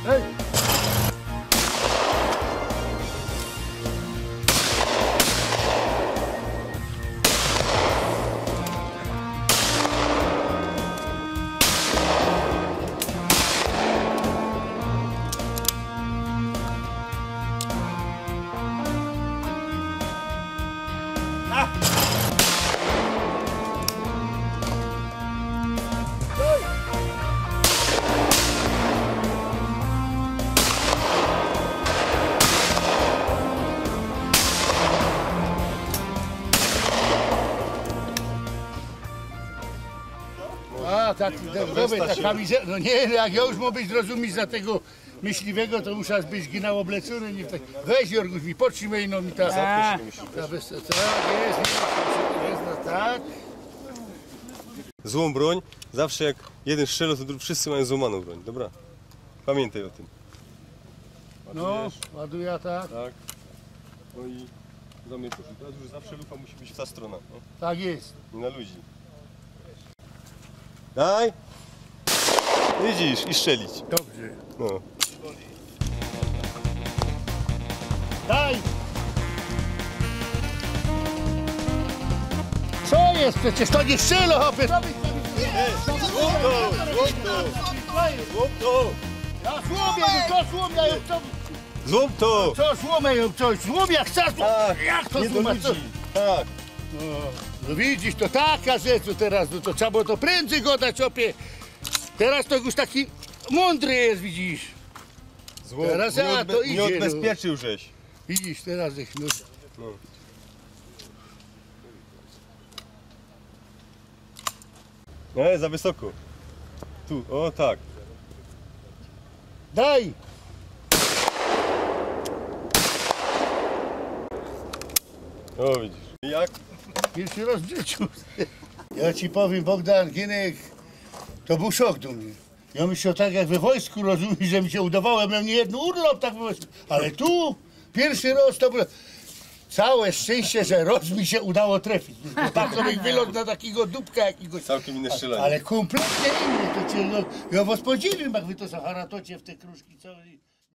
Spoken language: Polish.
Hej. A, tak, ta kamizela, no nie, jak ja już mam być zrozumieć za tego myśliwego, to muszę być ginał oblecony, nie tak. Weź Jorguś mi, podtrzymaj no mi ta. Tak, jest, no tak. Złą broń, zawsze jak jeden strzela, to wszyscy mają złamaną broń, dobra? Pamiętaj o tym. No, ładuję tak. Tak. No i zamykasz. Teraz już zawsze lufa musi być w ta strona. No. Tak jest. Nie na ludzi. Daj! Widzisz, i strzelić. Dobrze. No. Daj! Co jest? Przecież to nie strzelo, hopie! Złom to! Złom to! Ja słomię, to słomię, to... Złom to! Co słomię, coś słomię, chcesz? Tak, Jak to nie do słomię? ludzi. Tak. No widzisz, to taka rzecz, to teraz, no to trzeba było to prędzej go dać, opie. Teraz to już taki mądry jest, widzisz. Złom, Teraz ja to nie idzie, odbezpieczył żeś. Widzisz, teraz ich, no. No. Nie, za wysoko. Tu, o tak. Daj! O widzisz. I jak? Pierwszy raz w życiu. Ja ci powiem, Bogdan, Gienek, to był szok do mnie. Ja myślę tak jak we wojsku, rozumiesz, że mi się udawało, ja miałem nie jeden urlop, tak we wojsku. Ale tu, pierwszy raz to było... Całe szczęście, że raz mi się udało trafić. Bo tak to bych wylot na takiego dupka jakiegoś. Całkiem inne strzelanie. Ale kompletnie inny. To cię, no, ja was podziwiam, jak wy to zaharatocie w te kruszki. Co...